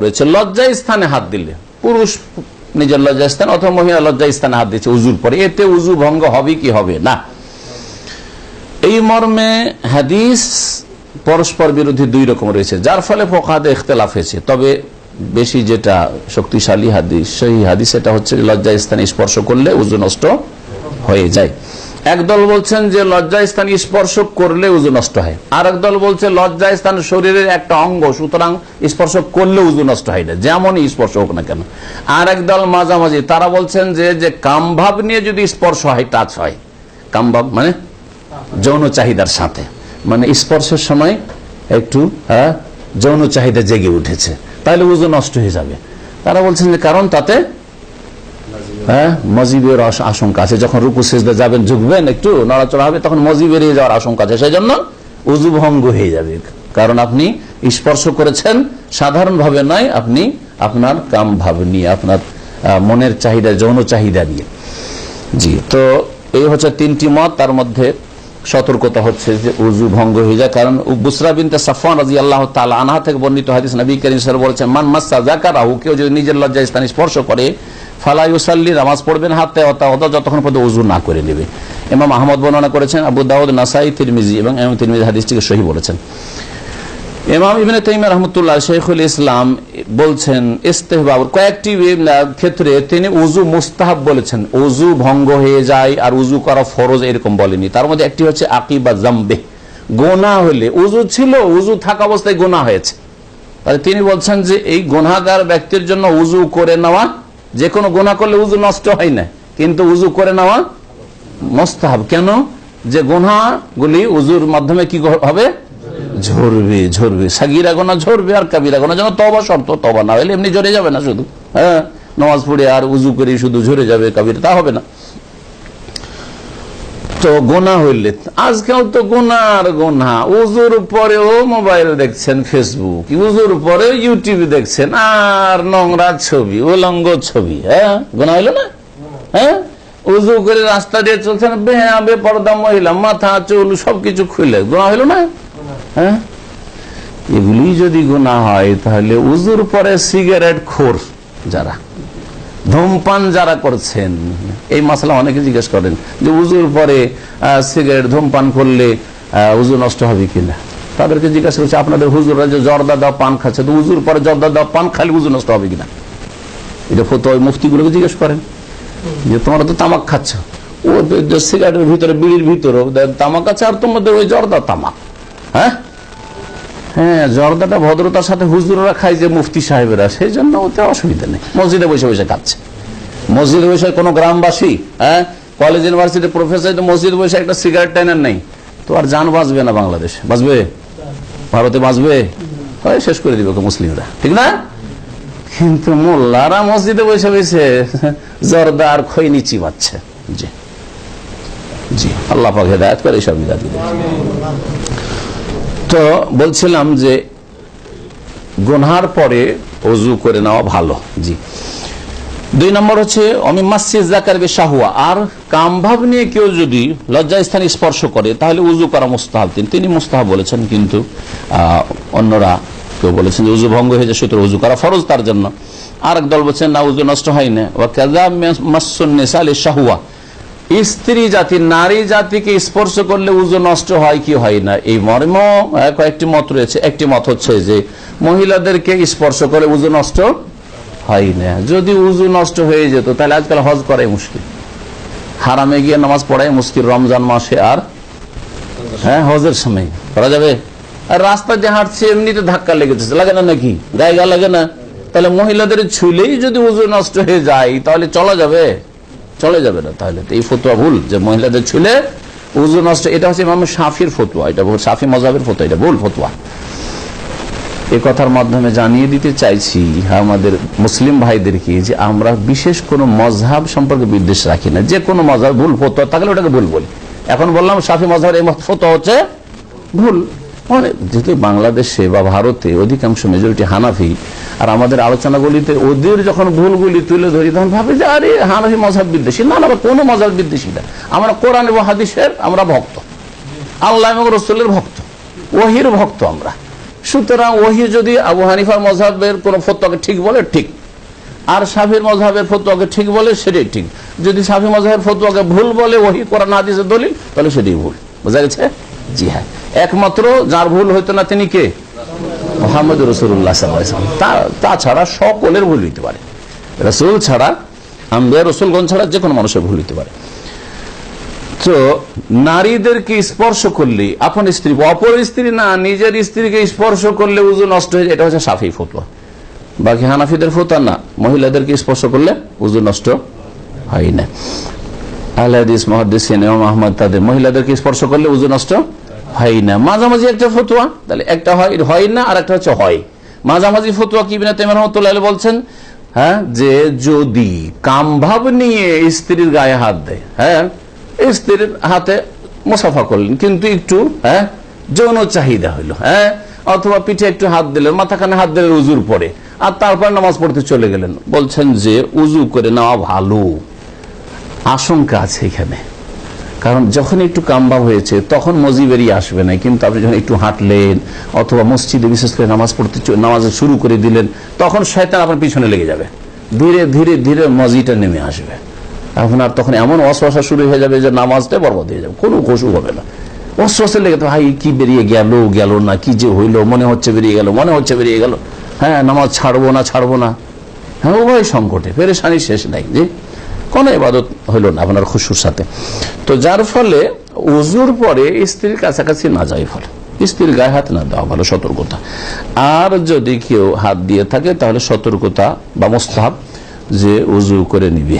রয়েছে লজ্জা স্থানে হাত দিলে, পুরুষ নিজের লজ্জা স্থান অথবা মহিলা লজ্জা স্থানে হাত দিচ্ছে উজুর পরে, এতে উজু ভঙ্গ হবে কি হবে না, এই মর্মে হাদিস পরস্পর বিরোধী দুই রকম রয়েছে, যার ফলে ফোকাহাতে ইখতিলাফ হয়েছে। তবে বেশি যেটা শক্তিশালী হাদিস, সেই হাদিস এটা হচ্ছে লজ্জা স্থানে স্পর্শ করলে উজু নষ্ট হয়ে যায়। একদল বলছেন যে লজ্জা স্থানে স্পর্শ করলে উজু নষ্ট হয়, আর একদল বলছে লজ্জা স্থান শরীরের একটা অঙ্গ, সুতরাং স্পর্শ করলে উজু নষ্ট হয় না, যেমনই স্পর্শ হোক না কেন। আর একদল মাঝামাঝি, তারা বলছেন যে কামভাব নিয়ে যদি স্পর্শ হয়, টাচ হয়, কামভাব মানে যৌন চাহিদার সাথে, মানে স্পর্শের সময় একটু যৌন চাহিদা জেগে উঠেছে, তাহলে উজু নষ্ট হয়ে যাবে। তারা বলছেন যে কারণ তাতে মজিবের আশঙ্কা আছে, যখন রুকু সিজদা যাবেন, ঝুঁকবেন, একটু নড়াচড়া হবে, তখন মজি বেরিয়ে যাওয়ার আশঙ্কা আছে, সেই জন্য উজু ভঙ্গ হয়ে যাবে। কারণ আপনি স্পর্শ করেছেন সাধারণভাবে নয়, আপনি আপনার কাম ভাব নিয়ে, আপনার মনের চাহিদা, যৌন চাহিদা নিয়ে। জি, তো এই হচ্ছে তিনটি মত, তার মধ্যে সতর্কতা হচ্ছে যে উজু ভঙ্গ হয়ে যায়। কারণ বুসরা বিনতে সাফওয়ান রাদিয়াল্লাহু তাআলা আনহা থেকে বর্ণিত হাদিস, নবী করিম সাল্লাল্লাহু আলাইহি ওয়াসাল্লাম বলেছেন, মান মাসসা যাকারাহু, কেউ যদি নিজের লজ্জা স্থান স্পর্শ করে, ফালা ইউসাল্লি, নামাজ পড়বেন হাতে অতা যতক্ষণ পর্যন্ত উজু না করে নেবে। ইমাম আহমদ বর্ণনা করেছেন, আবু দাউদ, নাসাই, তিরমিজি এবং ইমাম তিরমিজি হাদিসটিকে সহিহ বলেছেন। ইমাম ইবনে তাইমিয়া রাহমাতুল্লাহ শাইখুল ইসলাম বলছেন ইস্তেহবাব, কয়েকটি ক্ষেত্রে তিনি উজু মুস্তাহাব বলেছেন, উজু ভঙ্গ হয়ে যায় আর উজু করা ফরজ এরকম বলেনি। তার মধ্যে একটি হচ্ছে আকিবা জামবে, গোনা হলে, উজু ছিল, উজু থাকা অবস্থায় গোনা হয়েছে, তাহলে তিনি বলছেন যে এই গুনাহগার ব্যক্তির জন্য উজু করে নেওয়া, যে কোনো গুনাহ করলে উজু নষ্ট হয় না, কিন্তু উজু করে নেওয়া মুস্তাহাব। কেন? যে গুনাহগুলি উজুর মাধ্যমে কি হবে, ঝরবে, ঝরবে, সাগীরা গুনাহ ঝরবে, আর কাবীরা গুনাহ যেন তওবা শর্ত, তওবা না হলে এমনি ঝরে যাবে না, শুধু নামাজ পড়ে আর উজু করে শুধু ঝরে যাবে কাবীরা, তা হবে না। তো গুনাহ হইলে, আজকাল তো গুনার গুনাহ, উজুর পরেও মোবাইল দেখছেন, ফেসবুক, উজুর পরেও ইউটিউব দেখছেন, আর নোংরা ছবি, উলঙ্গ ছবি, গুনাহ হইল না? উজু করে রাস্তা দিয়ে চলছেন, বেপরদা মহিলা, মাথা চুল সবকিছু খুলে, গুনাহ হইল না? এগুলি যদি গুনাহ হয়, তাহলে উজুর পরে সিগারেট খোর যারা, ধূমপান যারা করছেন, এই মাসলা অনেকে জিজ্ঞেস করেন যে উজুর পরে সিগারেট ধূমপান করলে উজু নষ্ট হবে কিনা। তাদেরকে জিজ্ঞাসা করছে, আপনাদের হুজুররা যে জর্দা দেওয়া পান খাচ্ছে, তো উজুর পরে জর্দা দেওয়া পান খালি উজু নষ্ট হবে কিনা? এটা ফতোয়া মুফতিগুলোকে জিজ্ঞেস করেন যে তোমরা তো তামাক খাচ্ছ, ও সিগারেটের ভিতরে, বিড়ির ভিতরে তামাক আছে, আর তোমাদের ওই জর্দা তামাক। হ্যাঁ, জর্দাটা ভদ্রতার সাথে হুজুররা খায়, যে মুফতি সাহেবেরা, সেই জন্য ওতে অসুবিধা নেই, মসজিদে বসে বসে খাচ্ছে। মসজিদে বসে কোনো গ্রামবাসী, কলেজ ইউনিভার্সিটির প্রফেসর মসজিদে বসে একটা সিগারেট টাইনার নেই, তো আর জান বাঁচবে না, বাংলাদেশ বাঁচবে, ভারতে বাঁচবে, শেষ করে দিবে মুসলিমরা, ঠিক না? কিন্তু মোল্লারা মসজিদে বসে বসে জর্দা আর খৈনি চিবাচ্ছে। জি জি, আল্লাহ পাক হেদায়েত করে এইসব বিদাত। তো বলছিলাম যে গুনহার পরে ওযু করে নেওয়া ভালো। জি, 2 নম্বর হচ্ছে অমিমাসসিজ যাকার বিশাহওয়া, আর কামভাব নিয়ে কেউ যদি লজ্জা স্থানে স্পর্শ করে, তাহলে উযু করা মুস্তাহাব। তিনি মুস্তাহাব বলেছেন, কিন্তু অন্যরা কেউ বলেছেন যে উযু ভঙ্গ হয়ে যায়, সুতরাং উযু করা ফরজ তার জন্য। আর এক দল বলছেন না, উযু নষ্ট হয় না। ওয়া কাযা মাসসুন নিসা লিশাহওয়া, স্ত্রী জাতি, নারী জাতিকে স্পর্শ করলে উযু নষ্ট হয় কি হয় না, এই মর্মে কয়েকটি মত রয়েছে। একটি মত হচ্ছে যে মহিলাদেরকে স্পর্শ করে উযু নষ্ট হয় না। যদি উযু নষ্ট হয়ে যেত, তাহলে আজকাল হজ করাই মুশকিল, হারামে গিয়ে নামাজ পড়াই মুশকিল, রমজান মাসে আর হজের সময় করা যাবে? আর রাস্তা দিয়ে হাঁটছে, এমনিতে ধাক্কা লেগেছে, লাগে না নাকি, গায়ে গা লাগে না? তাহলে মহিলাদের ছুলেই যদি উযু নষ্ট হয়ে যায়, তাহলে চলা যাবে? চলে যাবে না। তাহলে এই ফতোয়া ভুল, যে মহিলাদের ছুলে উযু নষ্ট, এটা হচ্ছে ইমাম শাফির ফতোয়া, এটা শাফি মাযহাবের ফতোয়া, এটা ভুল ফতোয়া। এই কথার মাধ্যমে জানিয়ে দিতে চাইছি আমাদের মুসলিম ভাইদেরকে যে আমরা বিশেষ কোনো মাযহাব সম্পর্কে বিদ্বেষ রাখি না। যে কোনো মাযহাব ভুল ফতোয়া থাকলে ওটাকে ভুল বলি। এখন বললাম শাফি মাযহাবের এই ফতোয়া হচ্ছে ভুল, মানে যেহেতু বাংলাদেশে বা ভারতে অধিকাংশ মেজরিটি হানাফি, আর আমাদের আলোচনাগুলিতে ওদের যখন ভুলগুলি তুলে ধরি, তখন ভাবি যে আরে হানাফি মাযহাব বিদ্বেষী। না, আমরা কোনো মাযহাব বিদ্বেষী না, আমরা কোরআন এবং হাদিসের আমরা ভক্ত, আল্লাহ এবং রাসূলের ভক্ত, ওহীর ভক্ত আমরা। সুতরাং ওহি যদি আবু হানিফার মযহাবের কোন ফতোয়াকে ঠিক বলে ঠিক, আর শাফির মযহাবের ফতোয়াকে ঠিক বলে সেটাই ঠিক। যদি শাফি মযহাবের ফতোয়াকে ভুল বলে ওহি কোরআন হাদিসের দলিল, তাহলে সেটাই ভুল। বোঝা গেছে? জি হ্যাঁ, একমাত্র যার ভুল হইতো না তিনি কে? মুহাম্মদ রাসূলুল্লাহ সাল্লাল্লাহু আলাইহি ওয়াসাল্লাম। তাছাড়া সকলের ভুল হইতে পারে, রাসূল ছাড়া, আম্বিয়া রাসূলগণ ছাড়া যে কোনো মানুষের ভুল হইতে পারে। তো নারীদেরকে স্পর্শ করলে, আপন স্ত্রী, অপর স্ত্রী না, নিজের স্ত্রীকে স্পর্শ করলে উযু নষ্ট হয়ে যায়, এটা হচ্ছে শাফিঈ ফতোয়া। বাকি হানাফিদের ফতোয়া না, মহিলাদেরকে স্পর্শ করলে উযু নষ্ট হয় না। আহলে হাদিস মুহাদ্দিসিন ইমাম আহমদ তাদের মহিলাদেরকে স্পর্শ করলে উযু নষ্ট হয় না। মাঝামাঝি একটা ফতোয়া, তাহলে একটা হয় না আর একটা হচ্ছে হয়। মাঝামাঝি ফতোয়া কি ইবনে তাইমিয়া রাহমাতুল্লাহ আলাইহি বলছেন, হ্যাঁ, যে যদি কামভাব নিয়ে স্ত্রীর গায়ে হাত দেয়, হ্যাঁ, স্ত্রীর হাতে মুসাফা করলেন কিন্তু একটু যৌন চাহিদা হইলো, হ্যাঁ, অথবা পিঠে একটু হাত দিলেন, মাথাখানে হাত দিলেন উজুর পরে, আর তারপর নামাজ পড়তে চলে গেলেন, বলছেন যে উজু করে নেওয়া ভালো। আশঙ্কা আছে এখানে, কারণ যখন একটু কামভাব হয়েছে তখন মজি বেরিয়ে আসবে না, কিন্তু আপনি যখন একটু হাঁটলেন অথবা মসজিদে বিশেষ করে নামাজ শুরু করে দিলেন, তখন শয়তান আপনার পিছনে লেগে যাবে, ধীরে ধীরে ধীরে মজিটা নেমে আসবে। আপনার তখন এমন ওয়াসওয়াসা শুরু হয়ে যাবে যে নামাজটা বরবাদ হয়ে যাবে, কোনো খুশু হবে না। ওয়াসওয়াসা লেগে তো ভাই কি বেরিয়ে গেল না, কি যে হইলো, মনে হচ্ছে বেরিয়ে গেল, হ্যাঁ, নামাজ ছাড়বো না, হ্যাঁ, উভয় সংকটে পেরেশানি শেষ নাই, যে কোনো ইবাদত হইল না আপনার খুশুর সাথে। তো যার ফলে উজুর পরে স্ত্রীর কাছাকাছি না যায়, ফলে স্ত্রীর গায়ে হাত না দেওয়া ভালো, সতর্কতা। আর যদি কেউ হাত দিয়ে থাকে তাহলে সতর্কতা বা মুস্তাহাব যে উজু করে নিবে।